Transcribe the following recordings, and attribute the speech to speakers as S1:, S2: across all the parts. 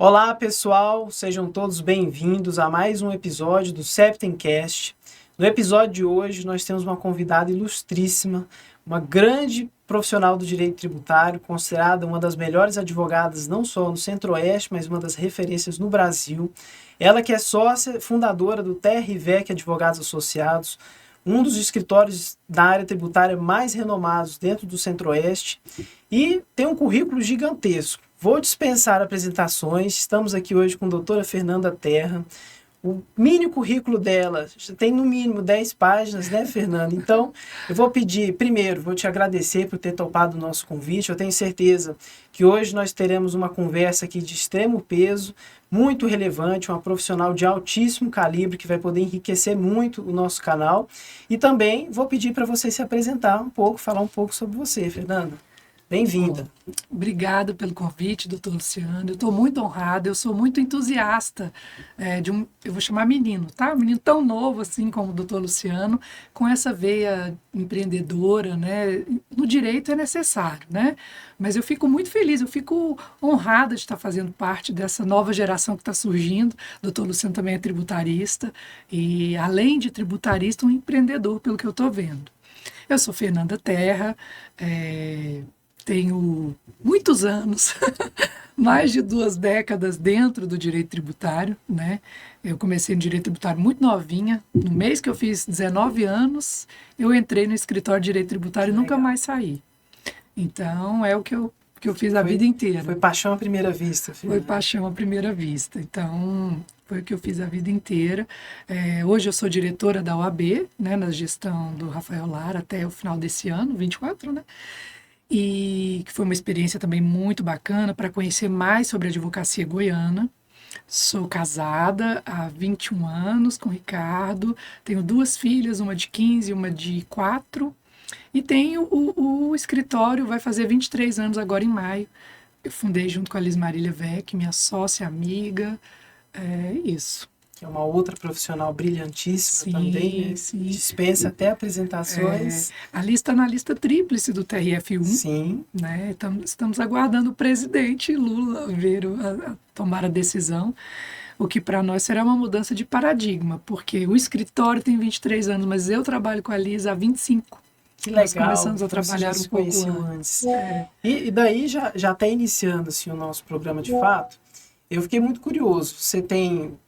S1: Olá, pessoal, sejam todos bem-vindos a mais um episódio do Septencast. No episódio de hoje, nós temos uma convidada ilustríssima, uma grande profissional do direito tributário, considerada uma das melhores advogadas não só no Centro-Oeste, mas uma das referências no Brasil. Ela que é sócia fundadora do TRVEC Advogados Associados, um dos escritórios da área tributária mais renomados dentro do Centro-Oeste, e tem um currículo gigantesco. Vou dispensar apresentações. Estamos aqui hoje com a doutora Fernanda Terra. O mini currículo dela tem no mínimo 10 páginas, né, Fernanda? Então, eu vou pedir, primeiro, vou te agradecer por ter topado o nosso convite. Eu tenho certeza que hoje nós teremos uma conversa aqui de extremo peso, muito relevante, uma profissional de altíssimo calibre que vai poder enriquecer muito o nosso canal. E também vou pedir para você se apresentar um pouco, falar um pouco sobre você, Fernanda. Bem-vinda.
S2: Obrigada pelo convite, doutor Luciano. Eu estou muito honrada, eu sou muito entusiasta eu vou chamar menino, tá? Um menino tão novo assim como o doutor Luciano, com essa veia empreendedora, né? No direito é necessário, né? Mas eu fico muito feliz, eu fico honrada de estar fazendo parte dessa nova geração que está surgindo. O doutor Luciano também é tributarista e, além de tributarista, um empreendedor, pelo que eu estou vendo. Eu sou Fernanda Terra, tenho muitos anos, mais de 2 décadas dentro do direito tributário, né? Eu comecei no direito tributário muito novinha. No mês que eu fiz 19 anos, eu entrei no escritório de direito tributário e nunca mais saí. Então, é o que eu fiz a vida inteira.
S1: Foi paixão à primeira vista, filho.
S2: Foi paixão à primeira vista. Então, foi o que eu fiz a vida inteira. Hoje eu sou diretora da OAB, né, na gestão do Rafael Lara até o final desse ano, 24, né? E que foi uma experiência também muito bacana para conhecer mais sobre a advocacia goiana. Sou casada há 21 anos com o Ricardo, tenho 2 filhas, uma de 15 e uma de 4, e tenho o escritório, vai fazer 23 anos agora em maio. Eu fundei junto com a Liz Marília Vec, minha sócia, amiga, isso.
S1: Que é uma outra profissional brilhantíssima
S2: Sim,
S1: também, né?
S2: sim.
S1: Dispensa até apresentações.
S2: A Liz está na lista tríplice do TRF1.
S1: Sim.
S2: Né? Estamos aguardando o presidente Lula tomar a decisão, o que para nós será uma mudança de paradigma, porque o escritório tem 23 anos, mas eu trabalho com a Liz há 25.
S1: Que legal.
S2: Nós começamos a trabalhar um pouco
S1: antes. E daí, já está iniciando assim, o nosso programa de fato, eu fiquei muito curioso. Você tem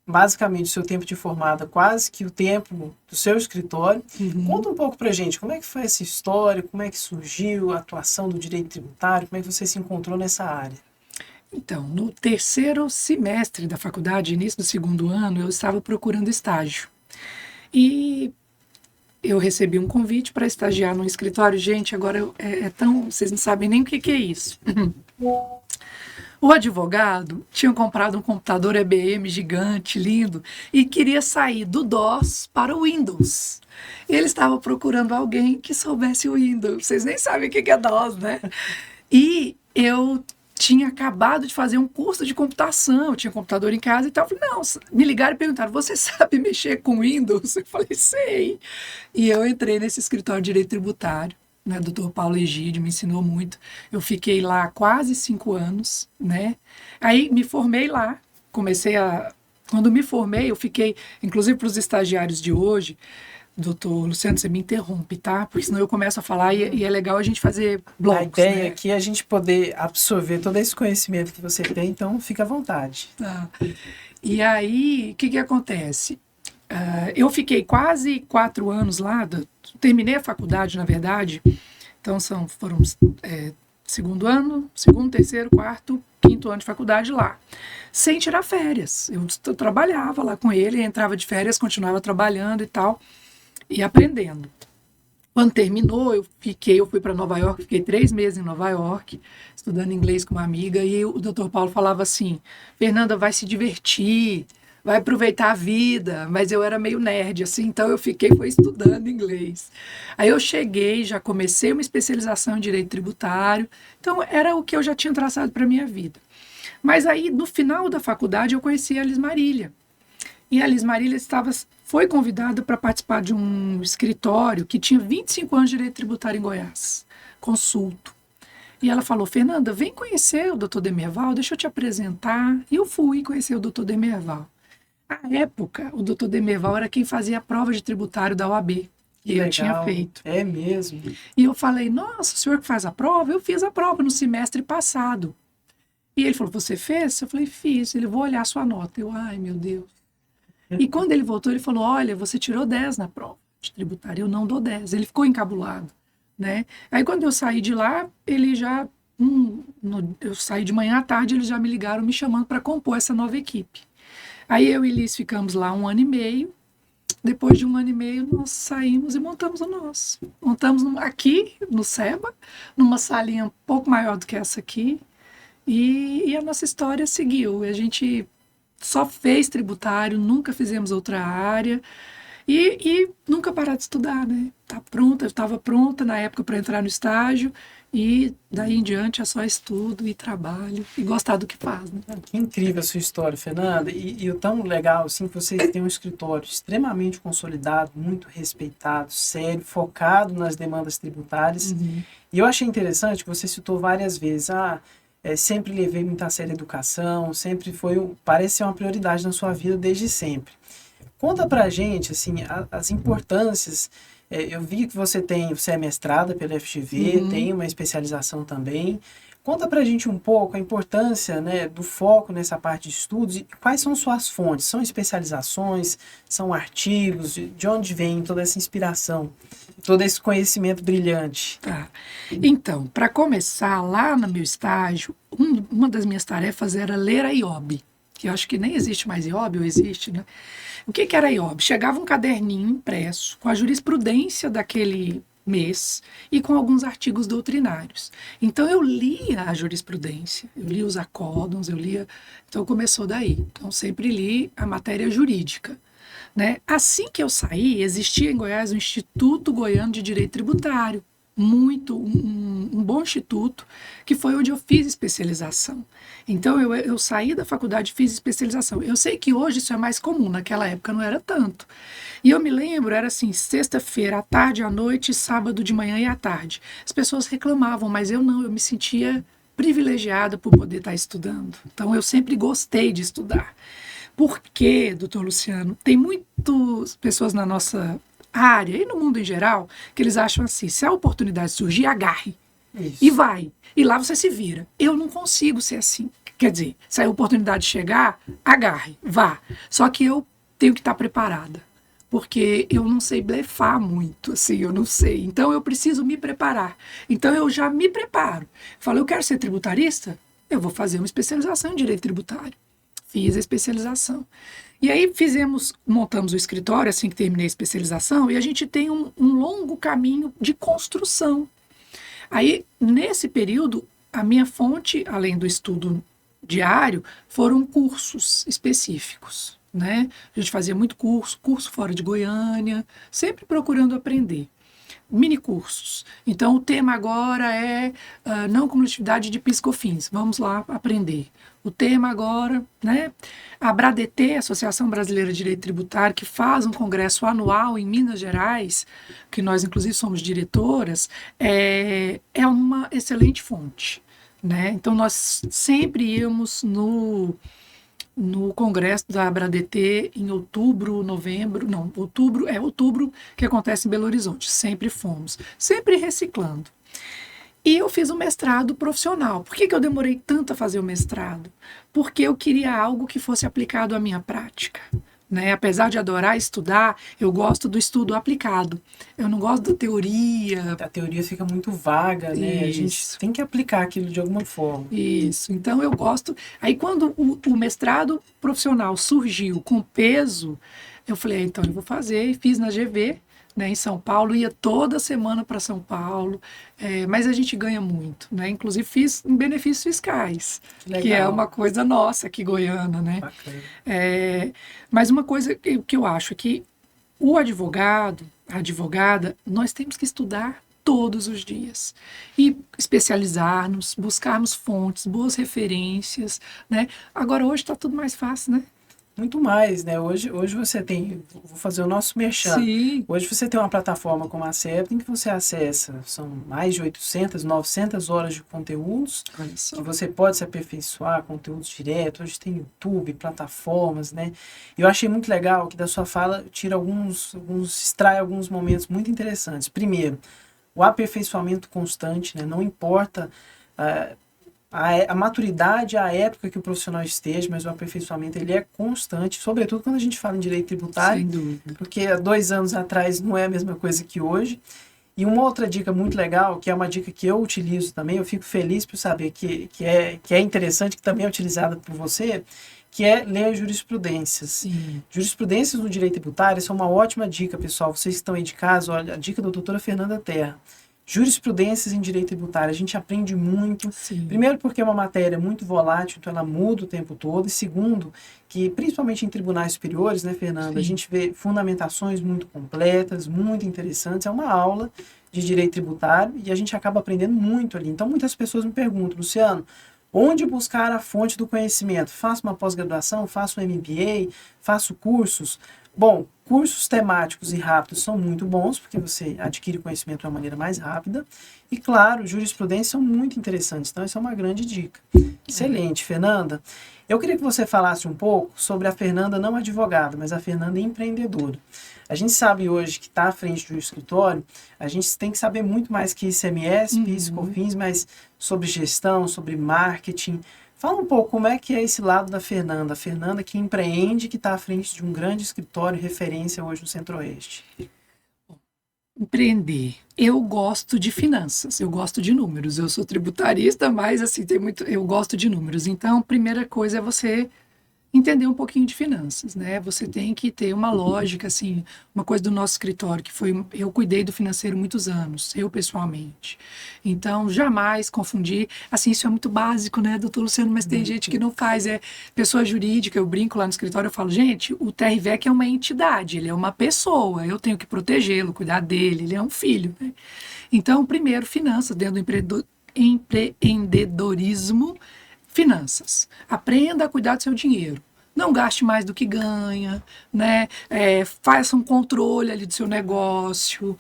S1: basicamente o seu tempo de formada, quase que o tempo do seu escritório. Conta um pouco pra gente, como é que foi essa história, como é que surgiu a atuação do direito tributário, como é que você se encontrou nessa área?
S2: Então, no 3º semestre da faculdade, início do 2º ano, eu estava procurando estágio. E eu recebi um convite para estagiar num escritório. Gente, agora vocês não sabem nem o que é isso. O advogado tinha comprado um computador IBM gigante, lindo, e queria sair do DOS para o Windows. Ele estava procurando alguém que soubesse o Windows. Vocês nem sabem o que é DOS, né? E eu tinha acabado de fazer um curso de computação, eu tinha computador em casa e tal. Eu falei, não, me ligaram e perguntaram, você sabe mexer com Windows? Eu falei, sei. E eu entrei nesse escritório de direito tributário. Né, doutor Paulo Egídio me ensinou muito. Eu fiquei lá quase 5 anos, né? Aí me formei lá, quando me formei, eu fiquei, inclusive para os estagiários de hoje, doutor Luciano, você me interrompe, tá? Porque senão eu começo a falar e é legal a gente fazer blocos.
S1: A ideia aqui é a gente poder absorver todo esse conhecimento que você tem, então fica à vontade.
S2: Tá. E aí, o que acontece? Eu fiquei quase 4 anos lá, terminei a faculdade, na verdade, então foram 2º ano, 2º, 3º, 4º, 5º ano de faculdade lá, sem tirar férias. Eu trabalhava lá com ele, entrava de férias, continuava trabalhando e tal, e aprendendo. Quando terminou, eu fui para Nova York, fiquei 3 meses em Nova York, estudando inglês com uma amiga, e o doutor Paulo falava assim, Fernanda, vai se divertir, vai aproveitar a vida, mas eu era meio nerd, assim, então eu foi estudando inglês. Aí eu cheguei, já comecei uma especialização em direito tributário, então era o que eu já tinha traçado para a minha vida. Mas aí, no final da faculdade, eu conheci a Liz Marília. E a Liz Marília foi convidada para participar de um escritório que tinha 25 anos de direito tributário em Goiás, Consulto. E ela falou, Fernanda, vem conhecer o Dr. Demerval, deixa eu te apresentar. E eu fui conhecer o Dr. Demerval. Na época, o Dr. Demerval era quem fazia a prova de tributário da OAB.
S1: Que
S2: E eu tinha
S1: legal.
S2: feito.
S1: É mesmo.
S2: E eu falei, nossa, o senhor que faz a prova? Eu fiz a prova no semestre passado. E ele falou, você fez? Eu falei, fiz. Ele, vou olhar a sua nota. Eu, ai, meu Deus. E quando ele voltou, ele falou, olha, você tirou 10 na prova de tributário. Eu não dou 10. Ele ficou encabulado, né? Aí quando eu saí de lá, ele já... eu saí de manhã à tarde, eles já me ligaram me chamando para compor essa nova equipe. Aí eu e Liz ficamos lá 1 ano e meio. Depois de 1 ano e meio, nós saímos e montamos o nosso. Montamos aqui, no SEBA, numa salinha um pouco maior do que essa aqui. E a nossa história seguiu. A gente só fez tributário, nunca fizemos outra área. E nunca parar de estudar, né? Tá pronta, eu estava pronta na época para entrar no estágio. E daí em diante é só estudo e trabalho e gostar do que faz, né?
S1: Que incrível a sua história, Fernanda. E o tão legal, assim, que vocês têm um escritório extremamente consolidado, muito respeitado, sério, focado nas demandas tributárias.
S2: Uhum.
S1: E eu achei interessante que você citou várias vezes, sempre levei muito a sério a educação, sempre foi, parece ser uma prioridade na sua vida desde sempre. Conta pra gente, assim, as importâncias. Eu vi que você é mestrada pela FGV,
S2: Uhum.
S1: tem uma especialização também. Conta pra gente um pouco a importância, né, do foco nessa parte de estudos e quais são suas fontes. São especializações, são artigos, de onde vem toda essa inspiração, todo esse conhecimento brilhante?
S2: Tá. Então, para começar, lá no meu estágio, uma das minhas tarefas era ler a IOB, que eu acho que nem existe mais IOB, ou existe, né? O que era a IOB? Chegava um caderninho impresso com a jurisprudência daquele mês e com alguns artigos doutrinários. Então, eu lia a jurisprudência, eu lia os acórdons, eu lia... Então, começou daí. Então, sempre li a matéria jurídica. Né? Assim que eu saí, existia em Goiás o Instituto Goiano de Direito Tributário, um bom instituto, que foi onde eu fiz especialização. Então, eu saí da faculdade e fiz especialização. Eu sei que hoje isso é mais comum, naquela época não era tanto. E eu me lembro, era assim, sexta-feira, à tarde, à noite, sábado de manhã e à tarde. As pessoas reclamavam, mas eu não, eu me sentia privilegiada por poder estar estudando. Então, eu sempre gostei de estudar. Porque, doutor Luciano, tem muitas pessoas na nossa área e no mundo em geral que eles acham assim, se a oportunidade surgir, agarre.
S1: Isso.
S2: E vai. E lá você se vira. Eu não consigo ser assim. Quer dizer, se a oportunidade chegar, agarre, vá. Só que eu tenho que estar preparada. Porque eu não sei blefar muito, assim, eu não sei. Então eu preciso me preparar. Então eu já me preparo. Falo, eu quero ser tributarista? Eu vou fazer uma especialização em direito tributário. Fiz a especialização. E aí montamos o escritório assim que terminei a especialização e a gente tem um longo caminho de construção. Aí, nesse período, a minha fonte, além do estudo diário, foram cursos específicos, né? A gente fazia muito curso fora de Goiânia, sempre procurando aprender. Mini cursos. Então, o tema agora é não cumulatividade de PIS/COFINS. Vamos lá aprender. O tema agora, né? A ABRADET, Associação Brasileira de Direito Tributário, que faz um congresso anual em Minas Gerais, que nós, inclusive, somos diretoras, é uma excelente fonte, né? Então, nós sempre íamos no congresso da ABRADET em outubro, outubro, que acontece em Belo Horizonte. Sempre fomos, sempre reciclando. E eu fiz um mestrado profissional. Por que eu demorei tanto a fazer o mestrado? Porque eu queria algo que fosse aplicado à minha prática. Né? Apesar de adorar estudar, eu gosto do estudo aplicado. Eu não gosto da teoria.
S1: A teoria fica muito vaga, né? A gente tem que aplicar aquilo de alguma forma.
S2: Isso. Então eu gosto. Aí quando o mestrado profissional surgiu com peso, eu falei, então eu vou fazer. E fiz na GV, né, em São Paulo, ia toda semana para São Paulo, mas a gente ganha muito, né? Inclusive fiz em benefícios fiscais, que é uma coisa nossa aqui goiana, né?
S1: Bacana.
S2: Mas uma coisa que eu acho é que o advogado, a advogada, nós temos que estudar todos os dias e especializar-nos, buscarmos fontes, boas referências, né? Agora hoje está tudo mais fácil, né?
S1: Muito mais, né? Hoje você tem, vou fazer o nosso merchan.
S2: Sim.
S1: Hoje você tem uma plataforma como a Septem que você acessa, são mais de 800, 900 horas de conteúdos,
S2: Olha só.
S1: que você pode se aperfeiçoar, conteúdos direto. Hoje tem YouTube, plataformas, né? E eu achei muito legal que da sua fala extrai alguns momentos muito interessantes. Primeiro, o aperfeiçoamento constante, né? Não importa a maturidade, a época que o profissional esteja, mas o aperfeiçoamento ele é constante, sobretudo quando a gente fala em direito tributário,
S2: Sem dúvida.
S1: porque há 2 anos atrás não é a mesma coisa que hoje. E uma outra dica muito legal, que é uma dica que eu utilizo também, eu fico feliz por saber que é interessante, que também é utilizada por você, que é ler jurisprudências.
S2: Sim.
S1: Jurisprudências no direito tributário são uma ótima dica, pessoal. Vocês que estão aí de casa, olha, a dica da doutora Fernanda Terra. Jurisprudências em direito tributário, a gente aprende muito.
S2: Sim.
S1: Primeiro porque é uma matéria muito volátil, então ela muda o tempo todo. E segundo, que principalmente em tribunais superiores, né, Fernanda,
S2: Sim.
S1: a gente vê fundamentações muito completas, muito interessantes. É uma aula de direito tributário e a gente acaba aprendendo muito ali. Então muitas pessoas me perguntam, Luciano, onde buscar a fonte do conhecimento? Faço uma pós-graduação, faço um MBA, faço cursos? Bom, cursos temáticos e rápidos são muito bons, porque você adquire conhecimento de uma maneira mais rápida. E, claro, jurisprudência são muito interessantes. Então, essa é uma grande dica. Excelente, Fernanda. Eu queria que você falasse um pouco sobre a Fernanda não advogada, mas a Fernanda empreendedora. A gente sabe hoje que está à frente de um escritório, a gente tem que saber muito mais que ICMS, PIS, COFINS, mas sobre gestão, sobre marketing. Fala um pouco como é que é esse lado da Fernanda. A Fernanda que empreende, que está à frente de um grande escritório, referência hoje no Centro-Oeste.
S2: Empreender. Eu gosto de finanças, eu gosto de números. Eu sou tributarista, mas assim, eu gosto de números. Então, a primeira coisa é você entender um pouquinho de finanças, né? Você tem que ter uma lógica, assim, uma coisa do nosso escritório, que foi, eu cuidei do financeiro muitos anos, eu pessoalmente. Então, jamais confundir, assim, isso é muito básico, né, doutor Luciano, mas tem gente que não faz, é pessoa jurídica, eu brinco lá no escritório, eu falo, gente, o TRVEC é uma entidade, ele é uma pessoa, eu tenho que protegê-lo, cuidar dele, ele é um filho, né? Então, primeiro, finanças, dentro do empreendedorismo, finanças. Aprenda a cuidar do seu dinheiro. Não gaste mais do que ganha, né? Faça um controle ali do seu negócio.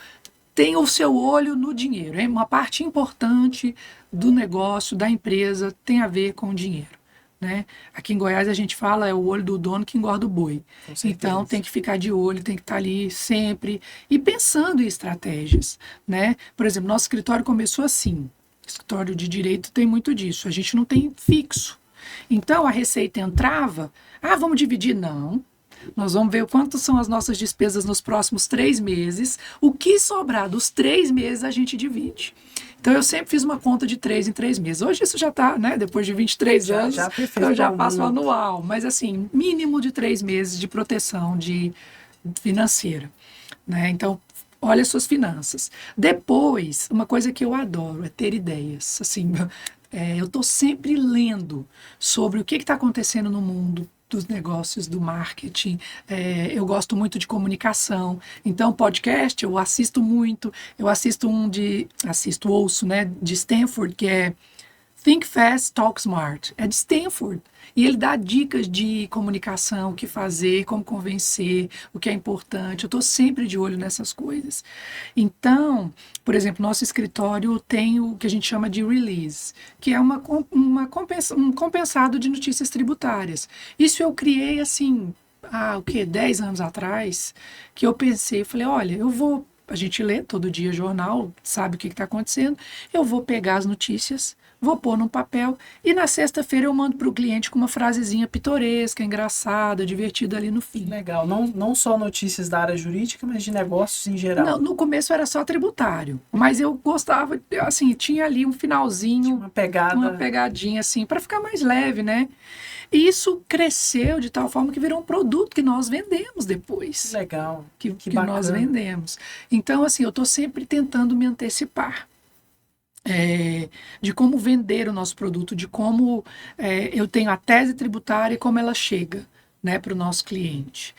S2: Tenha o seu olho no dinheiro. Uma parte importante do negócio, da empresa, tem a ver com o dinheiro. Né? Aqui em Goiás a gente fala é o olho do dono que engorda o boi. Então tem que ficar de olho, tem que estar ali sempre e pensando em estratégias. Né? Por exemplo, nosso escritório começou assim. Escritório de direito tem muito disso. A gente não tem fixo. Então, a receita entrava, vamos dividir? Não. Nós vamos ver quanto são as nossas despesas nos próximos 3 meses. O que sobrar dos 3 meses, a gente divide. Então, eu sempre fiz uma conta de 3 em 3 meses. Hoje isso já está, né? Depois de 23 anos, eu já faço anual. Mas, assim, mínimo de 3 meses de proteção financeira. Né? Então, olha as suas finanças. Depois, uma coisa que eu adoro é ter ideias. Assim, eu estou sempre lendo sobre o que está acontecendo no mundo dos negócios, do marketing. Eu gosto muito de comunicação. Então, podcast, eu assisto muito. Eu ouço, né, de Stanford, que é Think Fast, Talk Smart. É de Stanford. E ele dá dicas de comunicação, o que fazer, como convencer, o que é importante. Eu estou sempre de olho nessas coisas. Então, por exemplo, nosso escritório tem o que a gente chama de release, que é um compensado de notícias tributárias. Isso eu criei, assim, 10 anos atrás, que eu pensei, falei, olha, a gente lê todo dia jornal, sabe o que está acontecendo, eu vou pegar as notícias, vou pôr num papel e na sexta-feira eu mando para o cliente com uma frasezinha pitoresca, engraçada, divertida ali no fim.
S1: Legal. Não só notícias da área jurídica, mas de negócios em geral.
S2: Não, no começo era só tributário, mas eu gostava, assim, tinha ali um finalzinho,
S1: uma
S2: pegadinha assim, para ficar mais leve, né? E isso cresceu de tal forma que virou um produto que nós vendemos depois.
S1: Legal.
S2: Que nós vendemos. Então, assim, eu estou sempre tentando me antecipar. De como vender o nosso produto, de como eu tenho a tese tributária e como ela chega, né, para o nosso cliente.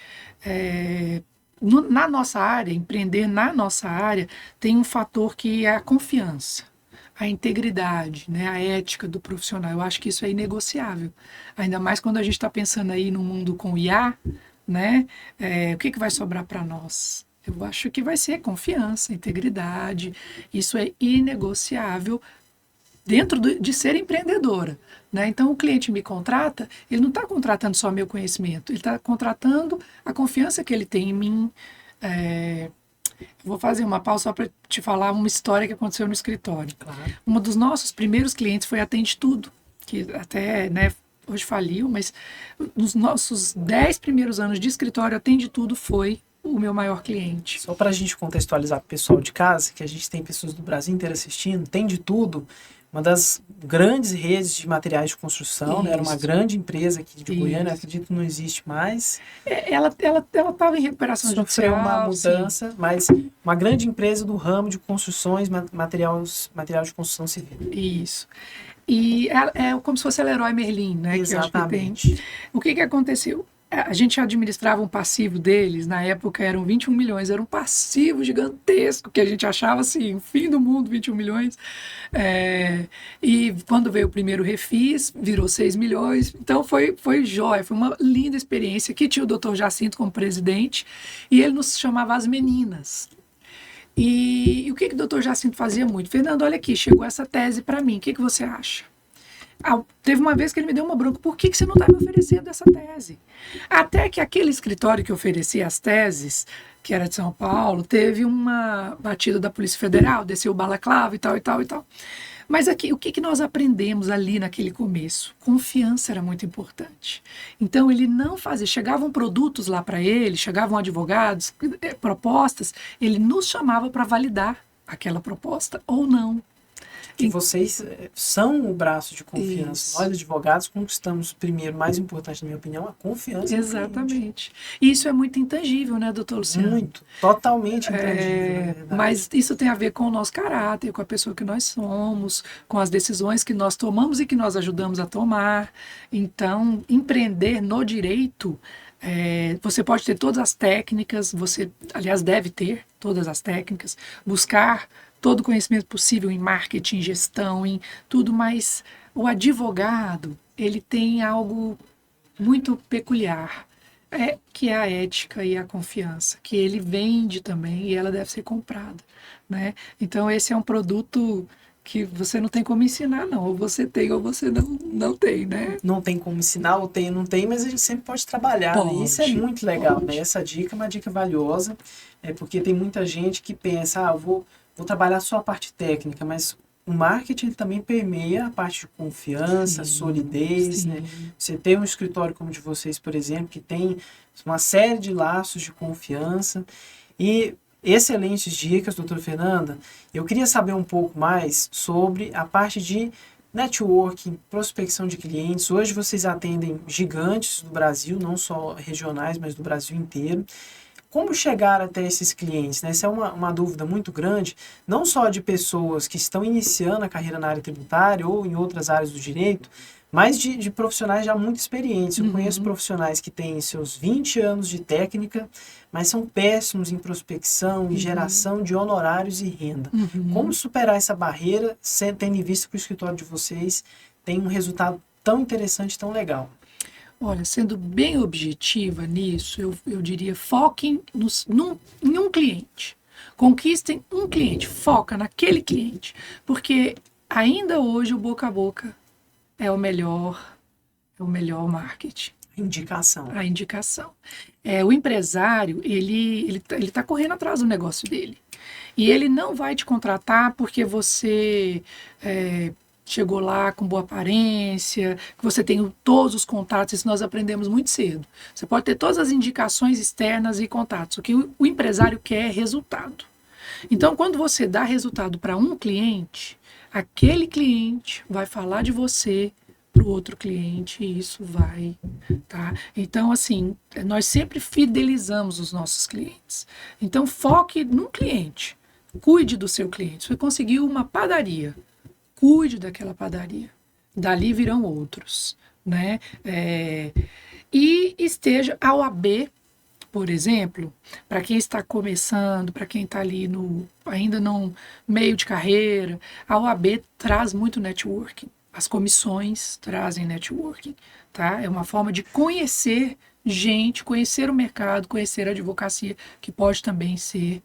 S2: Na nossa área, empreender na nossa área, tem um fator que é a confiança. a integridade, né, a ética do profissional. Eu acho que isso é inegociável. Ainda mais quando a gente está pensando aí no mundo com IA, né? O que vai sobrar para nós? Eu acho que vai ser confiança, integridade. Isso é inegociável dentro de ser empreendedora. Né? Então, o cliente me contrata, ele não está contratando só meu conhecimento, ele está contratando a confiança que ele tem em mim. Vou fazer uma pausa só para te falar uma história que aconteceu no escritório.
S1: Claro.
S2: Um dos nossos primeiros clientes foi a Atende Tudo, que até, né, hoje faliu, mas nos nossos 10 primeiros anos de escritório, a Atende Tudo foi o meu maior cliente.
S1: Só para a gente contextualizar para o pessoal de casa, que a gente tem pessoas do Brasil inteiro assistindo, tem de tudo. Uma das grandes redes de materiais de construção, né? Era uma grande empresa aqui de Goiânia, acredito que não existe mais.
S2: Ela estava em recuperação
S1: Sofreu
S2: judicial,
S1: uma mudança, mas uma grande empresa do ramo de construções, material de construção civil.
S2: Isso. E é como se fosse a Leroy Merlin, né?
S1: Exatamente.
S2: Que o que aconteceu? A gente administrava um passivo deles, na época eram 21 milhões, era um passivo gigantesco, que a gente achava assim, o fim do mundo, 21 milhões. E quando veio o primeiro refis, virou 6 milhões. Então foi jóia, foi uma linda experiência, que tinha o Dr. Jacinto como presidente, e ele nos chamava as meninas. E o que o Dr. Jacinto fazia muito? Fernando, olha aqui, chegou essa tese para mim, o que você acha? Teve uma vez que ele me deu uma bronca, por que você não está me oferecendo essa tese? Até que aquele escritório que oferecia as teses, que era de São Paulo, teve uma batida da Polícia Federal, desceu o balaclava e tal, e tal, e tal. Mas aqui, o que nós aprendemos ali naquele começo? Confiança era muito importante. Então, ele não fazia, chegavam produtos lá para ele, chegavam advogados, propostas, ele nos chamava para validar aquela proposta ou não.
S1: Que vocês são o braço de confiança.
S2: Isso.
S1: Nós, advogados, conquistamos primeiro, mais importante, na minha opinião, a confiança.
S2: Exatamente. E isso é muito intangível, né, doutor Luciano?
S1: Muito, totalmente intangível.
S2: Mas isso tem a ver com o nosso caráter, com a pessoa que nós somos, com as decisões que nós tomamos e que nós ajudamos a tomar. Então, empreender no direito, você pode ter todas as técnicas, você, aliás, deve ter todas as técnicas, buscar todo o conhecimento possível em marketing, gestão, em tudo, mas o advogado, ele tem algo muito peculiar, que é a ética e a confiança, que ele vende também e ela deve ser comprada, né? Então, esse é um produto que você não tem como ensinar, não. Ou você tem ou você não tem, né?
S1: Não tem como ensinar, ou tem ou não tem, mas a gente sempre pode trabalhar, né? Isso é muito legal, né? Essa dica é uma dica valiosa, porque tem muita gente que pensa, eu vou trabalhar só a parte técnica, mas o marketing também permeia a parte de confiança, solidez, né? Você tem um escritório como o de vocês, por exemplo, que tem uma série de laços de confiança e excelentes dicas, doutora Fernanda. Eu queria saber um pouco mais sobre a parte de networking, prospecção de clientes. Hoje vocês atendem gigantes do Brasil, não só regionais, mas do Brasil inteiro. Como chegar até esses clientes? Né? Essa é uma dúvida muito grande, não só de pessoas que estão iniciando a carreira na área tributária ou em outras áreas do direito, mas de profissionais já muito experientes. Eu conheço profissionais que têm seus 20 anos de técnica, mas são péssimos em prospecção e geração de honorários e renda. Como superar essa barreira, tendo em vista que o escritório de vocês tem um resultado tão interessante, tão legal?
S2: Olha, sendo bem objetiva nisso, eu diria, foquem em um cliente. Conquistem um cliente, foca naquele cliente. Porque ainda hoje o boca a boca é o melhor marketing.
S1: A indicação.
S2: O empresário, ele tá correndo atrás do negócio dele. E ele não vai te contratar porque você chegou lá com boa aparência, que você tem todos os contatos, isso nós aprendemos muito cedo. Você pode ter todas as indicações externas e contatos. O que o empresário quer é resultado. Então, quando você dá resultado para um cliente, aquele cliente vai falar de você para o outro cliente e isso vai, tá? Então, assim, nós sempre fidelizamos os nossos clientes. Então, foque num cliente. Cuide do seu cliente. Você conseguiu uma padaria. Cuide daquela padaria. Dali virão outros, né? E esteja, a OAB, por exemplo, para quem está começando, para quem está ali ainda no meio de carreira, a OAB traz muito networking. As comissões trazem networking, tá? É uma forma de conhecer gente, conhecer o mercado, conhecer a advocacia, que pode também ser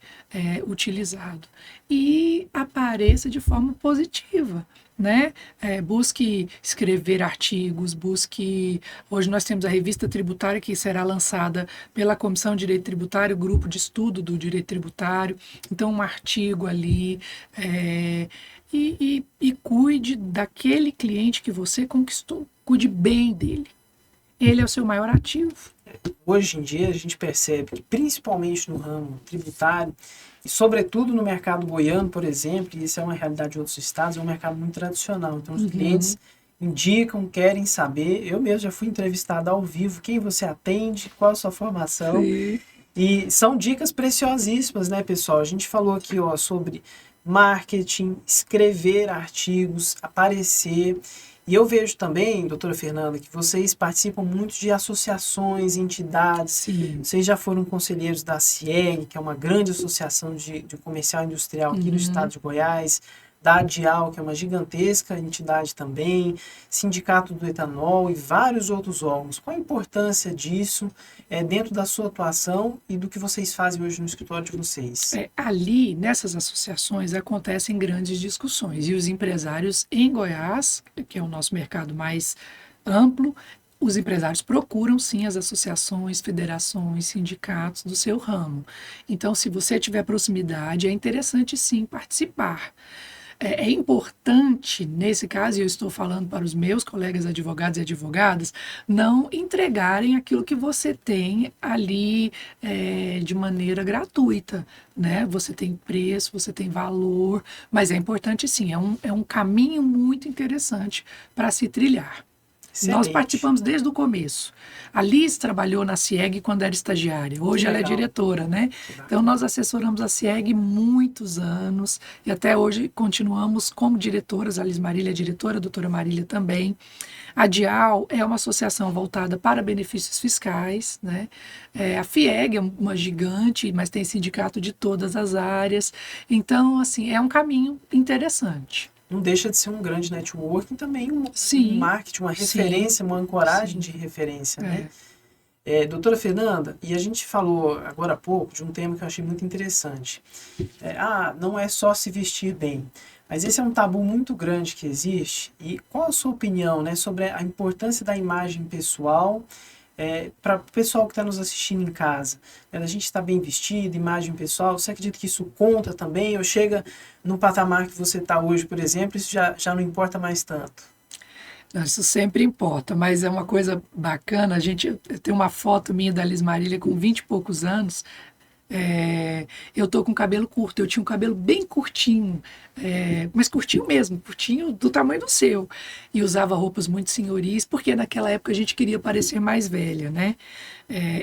S2: utilizado. E apareça de forma positiva, né? Busque escrever artigos, busque... Hoje nós temos a revista tributária que será lançada pela Comissão de Direito Tributário, o grupo de estudo do direito tributário. Então, um artigo ali... E cuide daquele cliente que você conquistou. Cuide bem dele. Ele é o seu maior ativo.
S1: Hoje em dia, a gente percebe que, principalmente no ramo tributário, e sobretudo no mercado goiano, por exemplo, e isso é uma realidade de outros estados, é um mercado muito tradicional. Então, os clientes indicam, querem saber. Eu mesmo já fui entrevistado ao vivo, quem você atende, qual a sua formação.
S2: Sim.
S1: E são dicas preciosíssimas, né, pessoal? A gente falou aqui, ó, sobre marketing, escrever artigos, aparecer. E eu vejo também, doutora Fernanda, que vocês participam muito de associações, entidades.
S2: Sim.
S1: Vocês já foram conselheiros da CIEG, que é uma grande associação de comercial industrial aqui do estado de Goiás, da ADIAL, que é uma gigantesca entidade também, Sindicato do Etanol e vários outros órgãos. Qual a importância disso dentro da sua atuação e do que vocês fazem hoje no escritório de vocês?
S2: Ali, nessas associações, acontecem grandes discussões. E os empresários em Goiás, que é o nosso mercado mais amplo, os empresários procuram, sim, as associações, federações, sindicatos do seu ramo. Então, se você tiver proximidade, é interessante, sim, participar. É importante, nesse caso, e eu estou falando para os meus colegas advogados e advogadas, não entregarem aquilo que você tem ali de maneira gratuita, né? Você tem preço, você tem valor, mas é importante sim, é um caminho muito interessante para se trilhar.
S1: Excelente.
S2: Nós participamos desde o começo. A Liz trabalhou na CIEG quando era estagiária. Hoje ela é diretora, né? Então, nós assessoramos a CIEG muitos anos e até hoje continuamos como diretoras. A Liz Marília é diretora, a doutora Marília também. A DIAL é uma associação voltada para benefícios fiscais, né? A FIEG é uma gigante, mas tem sindicato de todas as áreas. Então, assim, é um caminho interessante.
S1: Não deixa de ser um grande networking, também um marketing, uma referência, uma ancoragem de referência, né? Doutora Fernanda, e a gente falou agora há pouco de um tema que eu achei muito interessante. Não é só se vestir bem, mas esse é um tabu muito grande que existe. E qual a sua opinião, né, sobre a importância da imagem pessoal para o pessoal que está nos assistindo em casa? A gente está bem vestido, imagem pessoal, você acredita que isso conta também? Ou chega no patamar que você está hoje, por exemplo, isso já não importa mais tanto?
S2: Isso sempre importa, mas é uma coisa bacana. Eu tenho uma foto minha da Liz Marília com 20 e poucos anos. Eu tô com cabelo curto, eu tinha um cabelo bem curtinho, mas curtinho mesmo, curtinho do tamanho do seu, e usava roupas muito senhoris, porque naquela época a gente queria parecer mais velha, né?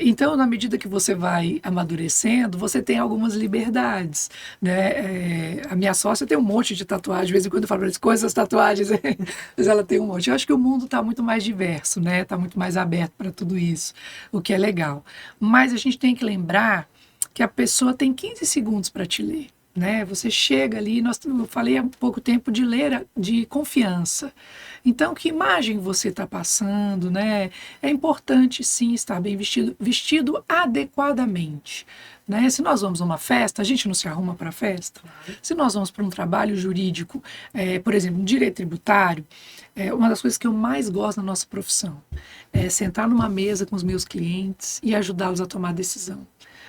S2: Então, na medida que você vai amadurecendo, você tem algumas liberdades, né? A minha sócia tem um monte de tatuagem, de vez em quando eu falo para ela, coisas tatuagens, mas ela tem um monte. Eu acho que o mundo está muito mais diverso, né? Está muito mais aberto para tudo isso, o que é legal. Mas a gente tem que lembrar que a pessoa tem 15 segundos para te ler, né? Você chega ali, eu falei há pouco tempo de ler de confiança. Então, que imagem você está passando, né? É importante, sim, estar bem vestido adequadamente, né? Se nós vamos a uma festa, a gente não se arruma para a festa. Se nós vamos para um trabalho jurídico, por exemplo, no direito tributário, uma das coisas que eu mais gosto na nossa profissão é sentar numa mesa com os meus clientes e ajudá-los a tomar decisão.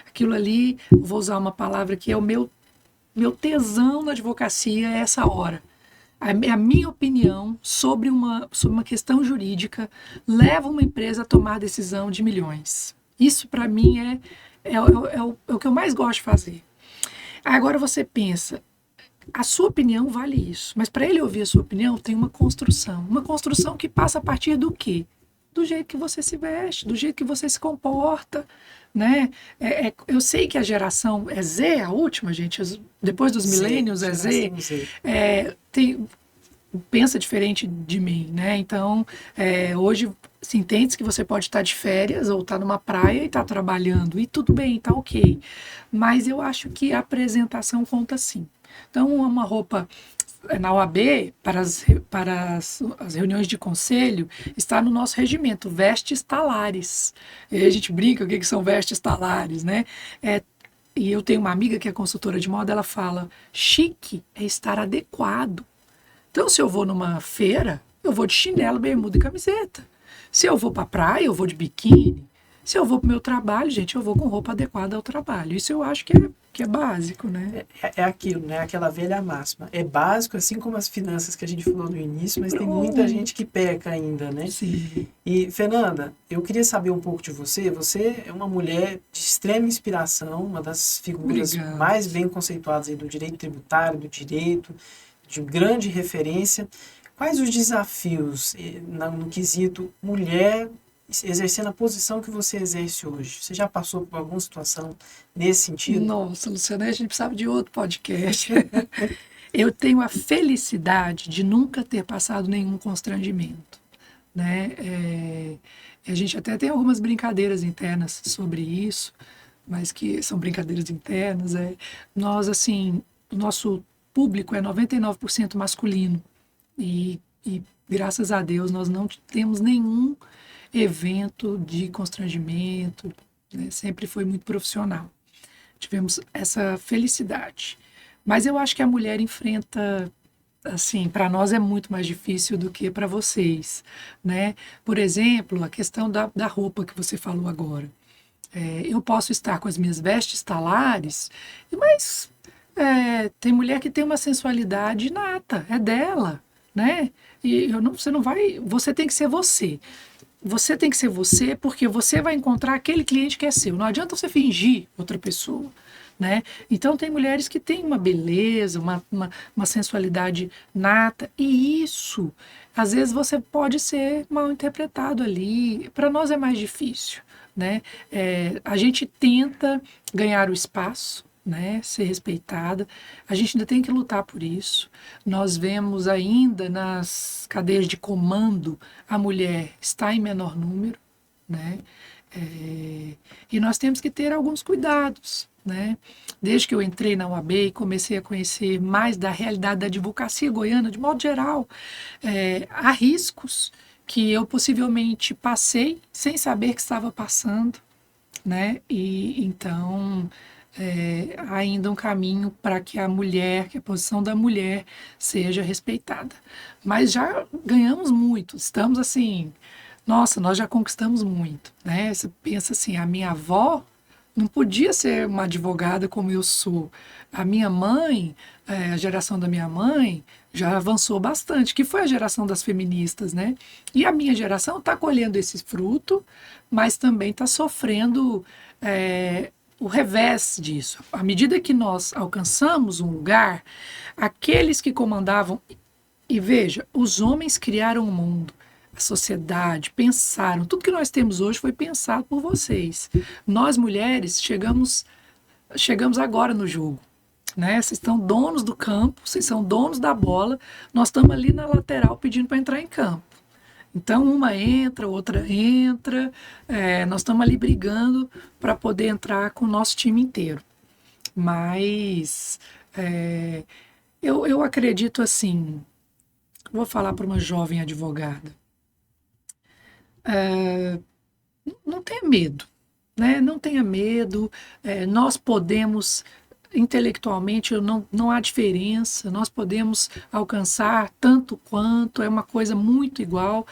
S2: Aquilo ali, vou usar uma palavra que é o meu tesão na advocacia, é essa hora. A minha opinião sobre uma questão jurídica leva uma empresa a tomar decisão de milhões. Isso, para mim, é o que eu mais gosto de fazer. Agora você pensa, a sua opinião vale isso, mas para ele ouvir a sua opinião, tem uma construção que passa a partir do quê? Do jeito que você se veste, do jeito que você se comporta, né? Eu sei que a geração Z, a última, gente, depois dos millennials é Z. pensa diferente de mim, né? Então, hoje, se entende que você pode estar de férias ou estar numa praia e estar trabalhando, e tudo bem, tá ok. Mas eu acho que a apresentação conta sim. Então, uma roupa na OAB, para as reuniões de conselho, está no nosso regimento, vestes talares. E a gente brinca o que são vestes talares, né? E eu tenho uma amiga que é consultora de moda, ela fala, chique é estar adequado. Então, se eu vou numa feira, eu vou de chinelo, bermuda e camiseta. Se eu vou para a praia, eu vou de biquíni. Se eu vou para o meu trabalho, gente, eu vou com roupa adequada ao trabalho. Isso eu acho que é básico, né?
S1: É aquilo, né? Aquela velha máxima. É básico, assim como as finanças que a gente falou no início, mas tem muita gente que peca ainda, né?
S2: Sim.
S1: E, Fernanda, eu queria saber um pouco de você. Você é uma mulher de extrema inspiração, uma das figuras
S2: Obrigada.
S1: mais bem conceituadas aí do direito tributário, do direito, de grande referência. Quais os desafios no quesito mulher exercendo a posição que você exerce hoje? Você já passou por alguma situação nesse sentido?
S2: Nossa, Luciana, a gente precisava de outro podcast. Eu tenho a felicidade de nunca ter passado nenhum constrangimento, né? A gente até tem algumas brincadeiras internas sobre isso, mas que são brincadeiras internas. Nós, assim, o nosso público é 99% masculino e graças a Deus nós não temos nenhum evento de constrangimento, né? Sempre foi muito profissional. Tivemos essa felicidade. Mas eu acho que a mulher enfrenta, assim, para nós é muito mais difícil do que para vocês, né? Por exemplo, a questão da roupa que você falou agora. Eu posso estar com as minhas vestes talares, mas tem mulher que tem uma sensualidade inata, é dela, né? E você não vai, você tem que ser você. Você tem que ser você porque você vai encontrar aquele cliente que é seu. Não adianta você fingir outra pessoa, né? Então tem mulheres que têm uma beleza, uma sensualidade nata e isso, às vezes você pode ser mal interpretado ali. Para nós é mais difícil, né? A gente tenta ganhar o espaço, né, ser respeitada. A gente ainda tem que lutar por isso. Nós vemos ainda nas cadeias de comando a mulher está em menor número, né? E nós temos que ter alguns cuidados, né? Desde que eu entrei na UAB e comecei a conhecer mais da realidade da advocacia goiana, de modo geral, há riscos que eu possivelmente passei sem saber que estava passando, né? E então ainda um caminho para que a mulher, que a posição da mulher seja respeitada. Mas já ganhamos muito, estamos assim, nossa, nós já conquistamos muito, né? Você pensa assim, a minha avó não podia ser uma advogada como eu sou. A minha mãe, a geração da minha mãe já avançou bastante, que foi a geração das feministas, né? E a minha geração está colhendo esse fruto, mas também está sofrendo o revés disso. À medida que nós alcançamos um lugar, aqueles que comandavam, e veja, os homens criaram o mundo, a sociedade, pensaram, tudo que nós temos hoje foi pensado por vocês. Nós mulheres chegamos agora no jogo, né? Vocês estão donos do campo, vocês são donos da bola, nós estamos ali na lateral pedindo para entrar em campo. Então, uma entra, outra entra, nós estamos ali brigando para poder entrar com o nosso time inteiro. Mas eu acredito assim, vou falar para uma jovem advogada, não tenha medo, né? Não tenha medo, nós podemos intelectualmente não há diferença, nós podemos alcançar tanto quanto, é uma coisa muito igual.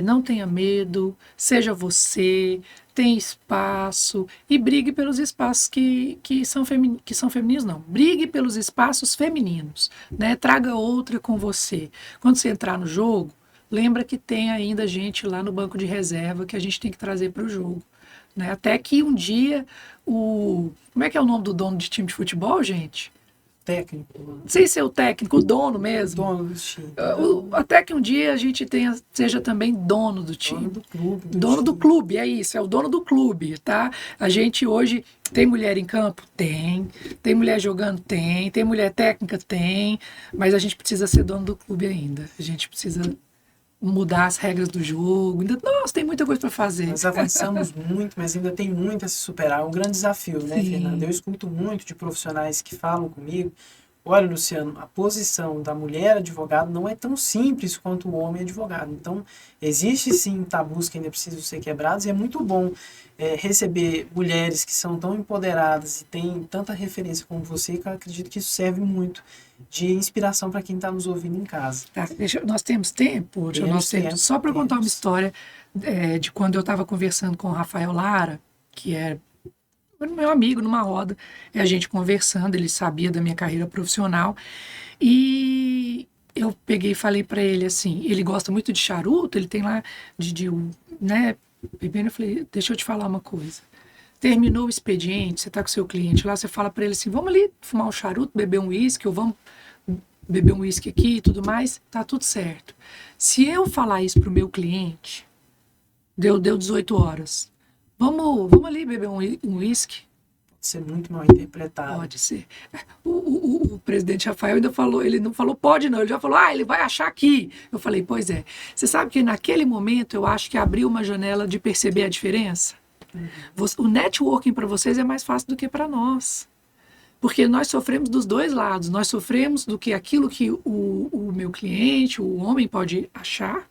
S2: Não tenha medo, seja você, tem espaço e brigue pelos espaços que são femininos, não, brigue pelos espaços femininos, né? Traga outra com você. Quando você entrar no jogo, lembra que tem ainda gente lá no banco de reserva que a gente tem que trazer para o jogo. Né? Até que um dia como é que é o nome do dono de time de futebol, gente?
S1: técnico?
S2: Não sei se é o técnico, o dono mesmo.
S1: Dono do time.
S2: Até que um dia a gente seja também dono do time.
S1: Dono do clube.
S2: Dono do clube, é isso, é o dono do clube, tá? A gente hoje tem mulher em campo? Tem. Tem mulher jogando? Tem. Tem mulher técnica? Tem. Mas a gente precisa ser dono do clube ainda. A gente precisa mudar as regras do jogo. Nossa, tem muita coisa para fazer.
S1: Nós avançamos muito, mas ainda tem muito a se superar. É um grande desafio, né,
S2: Sim.
S1: Fernanda? Eu escuto muito de profissionais que falam comigo. Olha, Luciano, a posição da mulher advogado não é tão simples quanto o homem advogado. Então, existe sim tabus que ainda precisam ser quebrados e é muito bom receber mulheres que são tão empoderadas e têm tanta referência como você, que eu acredito que isso serve muito de inspiração para quem está nos ouvindo em casa.
S2: Tá, nós temos tempo? Só para contar uma história de quando eu estava conversando com o Rafael Lara, que é meu amigo numa roda, e a gente conversando, ele sabia da minha carreira profissional, e eu peguei e falei para ele assim, ele gosta muito de charuto, ele tem lá né, bebendo, eu falei, deixa eu te falar uma coisa. Terminou o expediente, você está com seu cliente lá, você fala para ele assim, vamos ali fumar um charuto, beber um uísque, ou vamos beber um uísque aqui e tudo mais, tá tudo certo. Se eu falar isso pro meu cliente, deu 18 horas, vamos ali beber um uísque?
S1: Pode ser muito mal interpretado.
S2: Pode ser. O presidente Rafael ainda falou, ele não falou pode não, ele já falou, ele vai achar aqui. Eu falei, pois é. Você sabe que naquele momento eu acho que abriu uma janela de perceber a diferença? O networking para vocês é mais fácil do que para nós. Porque nós sofremos dos dois lados. Nós sofremos do que aquilo que o meu cliente, o homem pode achar.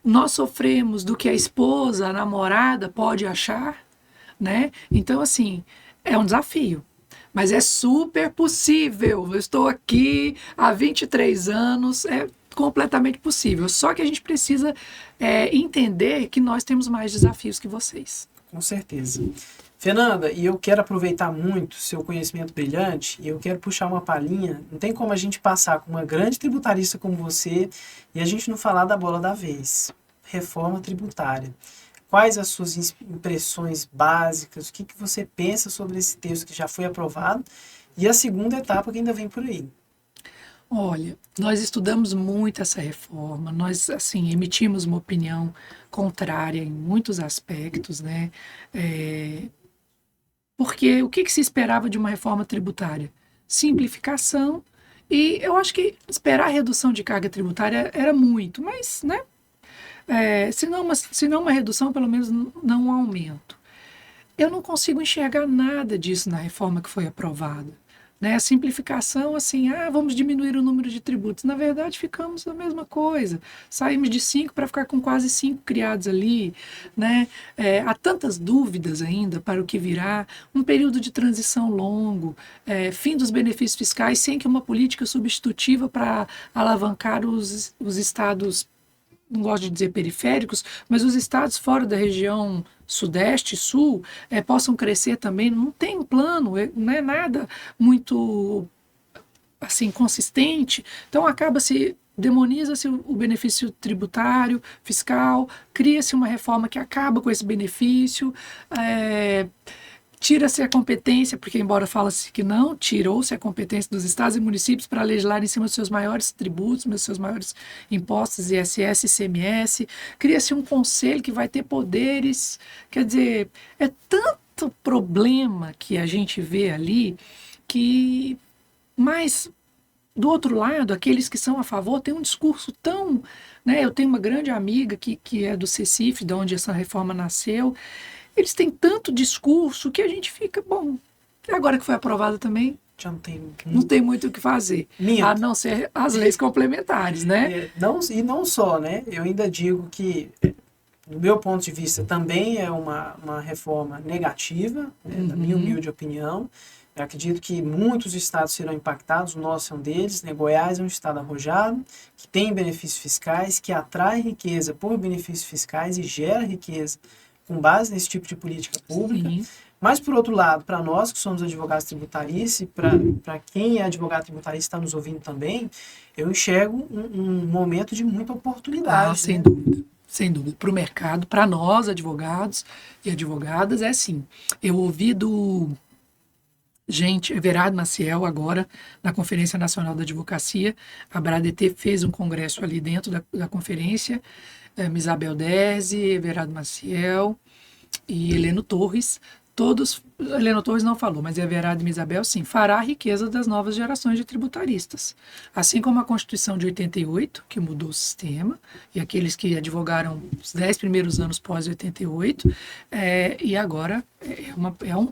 S2: Nós sofremos do que a esposa, a namorada pode achar, né? Então, assim, é um desafio. Mas é super possível. Eu estou aqui há 23 anos, é completamente possível. Só que a gente precisa entender que nós temos mais desafios que vocês.
S1: Com certeza. Fernanda, e eu quero aproveitar muito seu conhecimento brilhante e eu quero puxar uma palhinha. Não tem como a gente passar com uma grande tributarista como você e a gente não falar da bola da vez. Reforma tributária. Quais as suas impressões básicas? O que você pensa sobre esse texto que já foi aprovado? E a segunda etapa que ainda vem por aí.
S2: Olha, nós estudamos muito essa reforma, nós, assim, emitimos uma opinião contrária em muitos aspectos, né? Porque o que se esperava de uma reforma tributária? Simplificação, e eu acho que esperar a redução de carga tributária era muito, mas, né? Se não uma redução, pelo menos não um aumento. Eu não consigo enxergar nada disso na reforma que foi aprovada. Né? A simplificação, assim, vamos diminuir o número de tributos. Na verdade, ficamos na mesma coisa. Saímos de 5 para ficar com quase 5 criados ali. Né? Há tantas dúvidas ainda para o que virá. Um período de transição longo, fim dos benefícios fiscais sem que uma política substitutiva para alavancar os estados, não gosto de dizer periféricos, mas os estados fora da região sudeste, sul, possam crescer também. Não tem um plano, não é nada muito assim consistente. Então demoniza-se o benefício tributário, fiscal, cria-se uma reforma que acaba com esse benefício, tira-se a competência, porque embora fala-se que não, tirou-se a competência dos estados e municípios para legislar em cima dos seus maiores tributos, dos seus maiores impostos, ISS e ICMS, cria-se um conselho que vai ter poderes, quer dizer, é tanto problema que a gente vê ali, que, mas, do outro lado, aqueles que são a favor têm um discurso tão, né, eu tenho uma grande amiga que é do CECIF, de onde essa reforma nasceu. Eles têm tanto discurso que a gente fica, bom, agora que foi aprovado também,
S1: já
S2: não tem muito o que fazer, a não ser as leis complementares, né?
S1: E não só, né? Eu ainda digo que, do meu ponto de vista, também é uma reforma negativa, né, na minha humilde opinião. Eu acredito que muitos estados serão impactados, o nosso é um deles, né? Goiás é um estado arrojado, que tem benefícios fiscais, que atrai riqueza por benefícios fiscais e gera riqueza com base nesse tipo de política pública. Sim. Mas, por outro lado, para nós que somos advogados tributaristas, e para quem é advogado tributarista está nos ouvindo também, eu enxergo um momento de muita oportunidade.
S2: Sem dúvida. Sem dúvida. Para o mercado, para nós, advogados e advogadas, é assim. Eu ouvi Gente, Everardo Maciel, agora, na Conferência Nacional da Advocacia, a BRADET fez um congresso ali dentro da conferência, Isabel Derzi, Everardo Maciel e Heleno Torres, todos, Heleno Torres não falou, mas Everardo e Isabel, sim, fará a riqueza das novas gerações de tributaristas. Assim como a Constituição de 88, que mudou o sistema, e aqueles que advogaram os 10 primeiros anos pós-88, e agora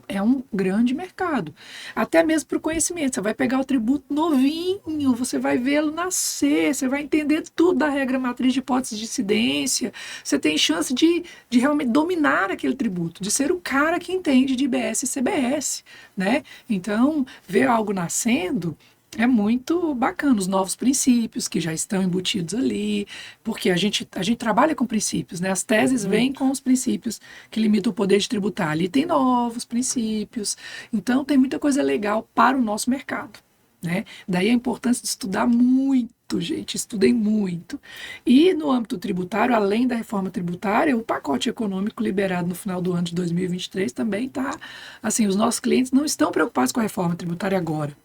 S2: é um grande mercado. Até mesmo para o conhecimento. Você vai pegar o tributo novinho, você vai vê-lo nascer, você vai entender tudo da regra matriz de hipótese de incidência, você tem chance de realmente dominar aquele tributo, de ser o cara que entende de IBS e CBS, né? Então, ver algo nascendo é muito bacana, os novos princípios que já estão embutidos ali, porque a gente trabalha com princípios, né? As teses vêm com os princípios que limitam o poder de tributar. Ali tem novos princípios, então tem muita coisa legal para o nosso mercado, né? Daí a importância de estudar muito, gente, estudem muito. E no âmbito tributário, além da reforma tributária, o pacote econômico liberado no final do ano de 2023 também está, assim, os nossos clientes não estão preocupados com a reforma tributária agora.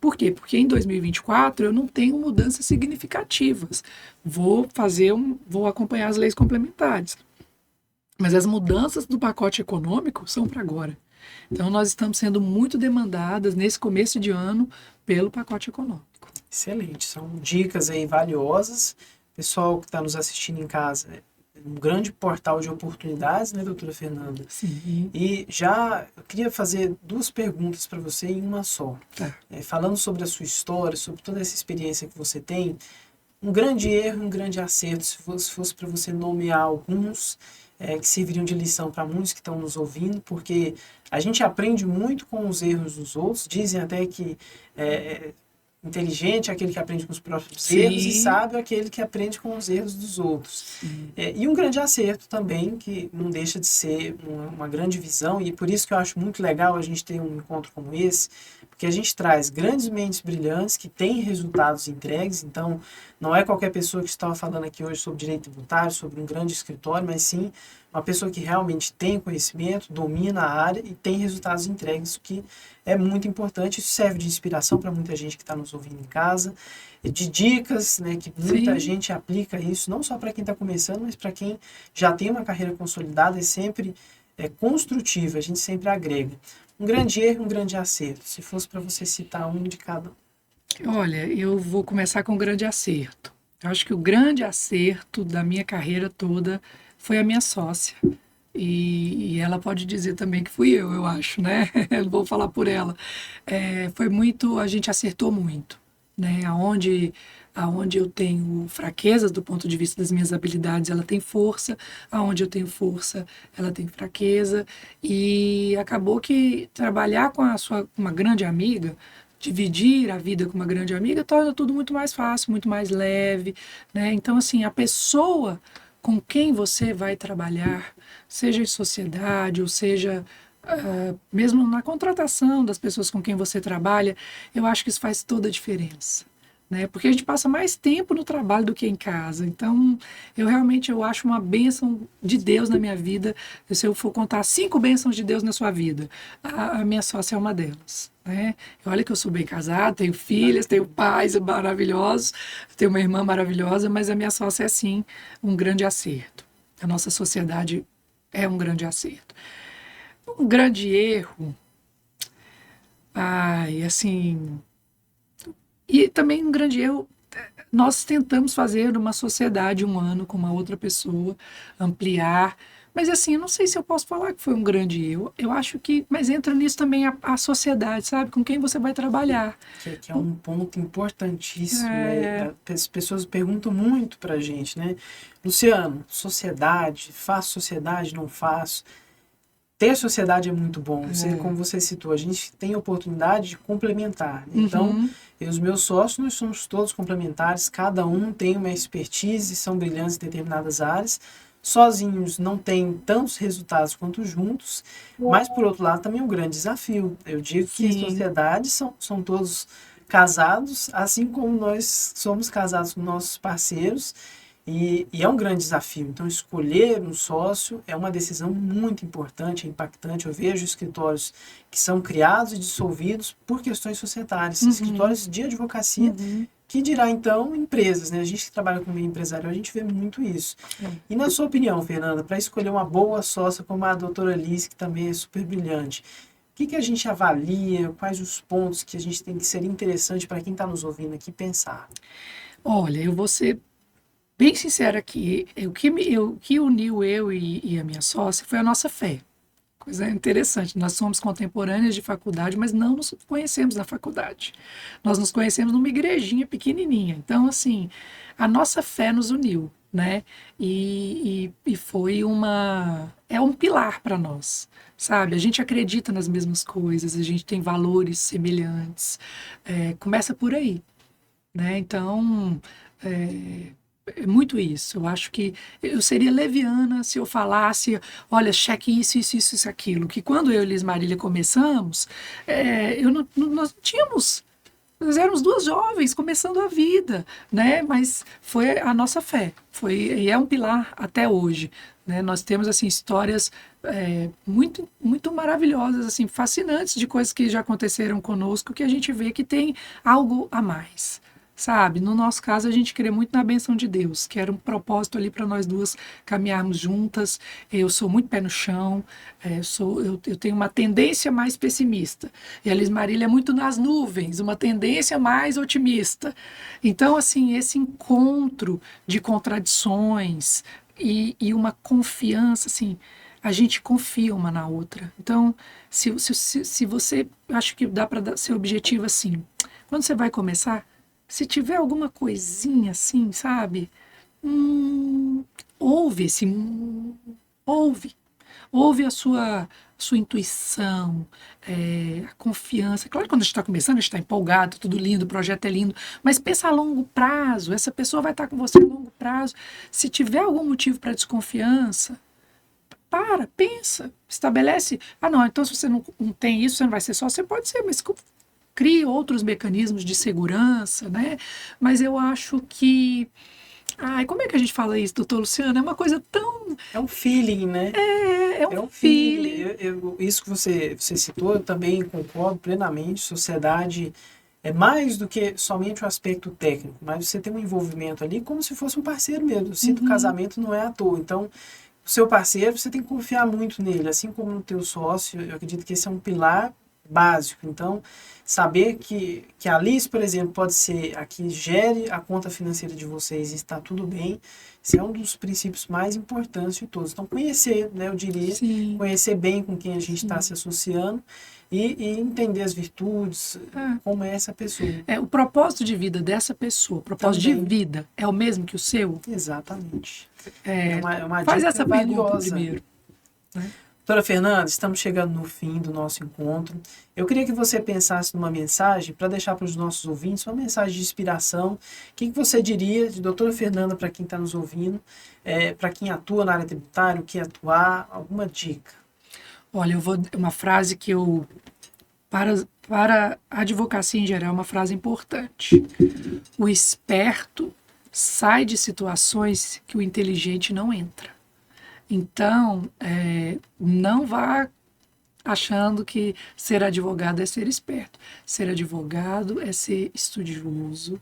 S2: Por quê? Porque em 2024 eu não tenho mudanças significativas. Vou acompanhar as leis complementares. Mas as mudanças do pacote econômico são para agora. Então nós estamos sendo muito demandadas nesse começo de ano pelo pacote econômico.
S1: Excelente, são dicas aí valiosas. Pessoal que está nos assistindo em casa, um grande portal de oportunidades, né, doutora Fernanda?
S2: Sim.
S1: E já eu queria fazer duas perguntas para você em uma só.
S2: Tá.
S1: Falando sobre a sua história, sobre toda essa experiência que você tem, um grande erro, um grande acerto, se fosse para você nomear alguns que serviriam de lição para muitos que estão nos ouvindo, porque a gente aprende muito com os erros dos outros, dizem até que inteligente é aquele que aprende com os próprios
S2: Sim.
S1: erros e sábio é aquele que aprende com os erros dos outros. E um grande acerto também, que não deixa de ser uma grande visão, e por isso que eu acho muito legal a gente ter um encontro como esse, porque a gente traz grandes mentes brilhantes que têm resultados entregues. Então não é qualquer pessoa que estava falando aqui hoje sobre direito tributário, sobre um grande escritório, mas sim uma pessoa que realmente tem conhecimento, domina a área e tem resultados entregues, o que é muito importante. Isso serve de inspiração para muita gente que está nos ouvindo em casa, de dicas, né, que muita gente aplica isso, não só para quem está começando, mas para quem já tem uma carreira consolidada. É sempre construtivo, a gente sempre agrega. Um grande erro, um grande acerto. Se fosse para você citar um de cada um.
S2: Olha, eu vou começar com um grande acerto. Eu acho que o grande acerto da minha carreira toda foi a minha sócia. E ela pode dizer também que fui eu acho, né? Eu vou falar por ela. Foi muito, a gente acertou muito, né? Aonde eu tenho fraquezas do ponto de vista das minhas habilidades, ela tem força. Aonde eu tenho força, ela tem fraqueza. E acabou que trabalhar com uma grande amiga, dividir a vida com uma grande amiga, torna tudo muito mais fácil, muito mais leve, né? Então, assim, a pessoa com quem você vai trabalhar, seja em sociedade, ou seja, mesmo na contratação das pessoas com quem você trabalha, eu acho que isso faz toda a diferença, né? Porque a gente passa mais tempo no trabalho do que em casa. Então, eu acho uma bênção de Deus na minha vida. Se eu for contar 5 bênçãos de Deus na sua vida, a minha sócia é uma delas, né? Olha que eu sou bem casada, tenho filhas, tenho pais maravilhosos, tenho uma irmã maravilhosa, mas a minha sócia é, sim, um grande acerto. A nossa sociedade é um grande acerto. Um grande erro, assim... E também um grande erro, nós tentamos fazer uma sociedade um ano com uma outra pessoa, ampliar, mas assim, eu não sei se eu posso falar que foi um grande erro. Eu acho que, mas entra nisso também a sociedade, sabe? Com quem você vai trabalhar.
S1: Que é um ponto importantíssimo, né? As pessoas perguntam muito pra gente, né? Luciano, sociedade, faço sociedade, não faço? Ter sociedade é muito bom. Como você citou, a gente tem a oportunidade de complementar. Então, eu e os meus sócios, nós somos todos complementares, cada um tem uma expertise, são brilhantes em determinadas áreas. Sozinhos não tem tantos resultados quanto juntos, mas, por outro lado, também é um grande desafio. Eu digo que em sociedade são todos casados, assim como nós somos casados com nossos parceiros, E é um grande desafio. Então, escolher um sócio é uma decisão muito importante, é impactante. Eu vejo escritórios que são criados e dissolvidos por questões societárias, escritórios de advocacia, que dirá, então, empresas, né? A gente que trabalha com meio empresarial, a gente vê muito isso. E na sua opinião, Fernanda, para escolher uma boa sócia como a doutora Liz, que também é super brilhante, o que a gente avalia, quais os pontos que a gente tem que ser interessante para quem está nos ouvindo aqui pensar?
S2: Olha, eu vou ser bem sincera aqui, o que uniu eu e a minha sócia foi a nossa fé. Coisa interessante, nós somos contemporâneas de faculdade, mas não nos conhecemos na faculdade. Nós nos conhecemos numa igrejinha pequenininha. Então, assim, a nossa fé nos uniu, né? E foi é um pilar para nós, sabe? A gente acredita nas mesmas coisas, a gente tem valores semelhantes. Começa por aí, né? Então, é muito isso. Eu acho que eu seria leviana se eu falasse, olha, cheque isso, aquilo. Que quando eu e Liz Marília começamos, nós éramos duas jovens começando a vida, né? Mas foi a nossa fé, e é um pilar até hoje, né? Nós temos assim histórias muito, muito maravilhosas, assim, fascinantes de coisas que já aconteceram conosco, que a gente vê que tem algo a mais. Sabe, no nosso caso a gente crê muito na bênção de Deus, que era um propósito ali para nós duas caminharmos juntas. Eu sou muito pé no chão, eu tenho uma tendência mais pessimista. E a Liz Marília é muito nas nuvens, uma tendência mais otimista. Então, assim, esse encontro de contradições e uma confiança, assim, a gente confia uma na outra. Então, se você, acho que dá para ser objetivo assim, quando você vai começar, se tiver alguma coisinha assim, sabe? Ouve esse. Ouve. Ouve a sua intuição, a confiança. Claro que quando a gente está começando, a gente está empolgado, tudo lindo, o projeto é lindo, mas pensa a longo prazo, essa pessoa vai estar com você a longo prazo. Se tiver algum motivo para desconfiança, pensa, estabelece. Ah, não, então se você não tem isso, você não vai ser só, você pode ser, mas crie outros mecanismos de segurança, né? Mas eu acho que... Ai, como é que a gente fala isso, doutor Luciano? É uma coisa tão...
S1: É um feeling, né?
S2: É um feeling.
S1: Isso que você citou, eu também concordo plenamente. Sociedade é mais do que somente o aspecto técnico, mas você tem um envolvimento ali como se fosse um parceiro mesmo. O casamento não é à toa. Então, o seu parceiro, você tem que confiar muito nele, assim como no teu sócio. Eu acredito que esse é um pilar básico. Então, saber que a Liz, por exemplo, pode ser a que gere a conta financeira de vocês e está tudo bem, esse é um dos princípios mais importantes de todos. Então, conhecer, né, eu diria,
S2: Sim.
S1: conhecer bem com quem a gente está se associando e entender as virtudes, como é essa pessoa.
S2: O propósito de vida dessa pessoa, o propósito de vida, é o mesmo que o seu?
S1: Exatamente.
S2: Uma faz essa pergunta primeiro. Né?
S1: Doutora Fernanda, estamos chegando no fim do nosso encontro. Eu queria que você pensasse numa mensagem para deixar para os nossos ouvintes, uma mensagem de inspiração. O que você diria de doutora Fernanda para quem está nos ouvindo, para quem atua na área tributária, o que atuar, alguma dica?
S2: Olha, uma frase que para a advocacia em geral, é uma frase importante. O esperto sai de situações que o inteligente não entra. Então, não vá achando que ser advogado é ser esperto. Ser advogado é ser estudioso,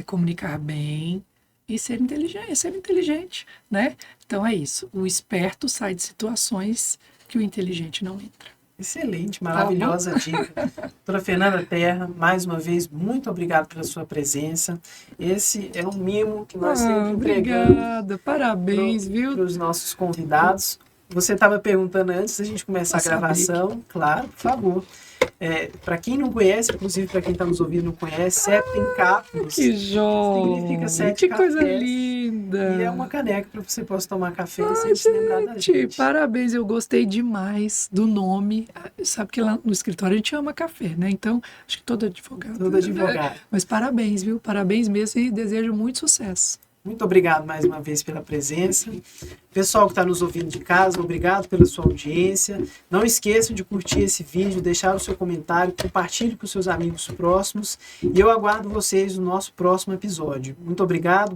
S2: comunicar bem e ser inteligente, né? Então é isso. O esperto sai de situações que o inteligente não entra.
S1: Excelente, maravilhosa dica. Doutora Fernanda Terra, mais uma vez, muito obrigado pela sua presença. Esse é um mimo que nós sempre entregamos.
S2: Obrigada, parabéns, viu?
S1: Para os nossos convidados. Você estava perguntando antes da gente começar a gravação. Claro, por favor. Para quem não conhece, inclusive para quem está nos ouvindo não conhece, Septem Capos.
S2: Que joia!
S1: Significa sete
S2: que
S1: cafés,
S2: coisa linda!
S1: E é uma caneca para você possa tomar café e sempre se lembrar da gente.
S2: Parabéns, eu gostei demais do nome. Sabe que lá no escritório a gente ama café, né? Então, acho que todo advogado.
S1: Todo advogado.
S2: Mas parabéns, viu? Parabéns mesmo e desejo muito sucesso.
S1: Muito obrigado mais uma vez pela presença. Pessoal que está nos ouvindo de casa, obrigado pela sua audiência. Não esqueçam de curtir esse vídeo, deixar o seu comentário, compartilhe com seus amigos próximos. E eu aguardo vocês no nosso próximo episódio. Muito obrigado.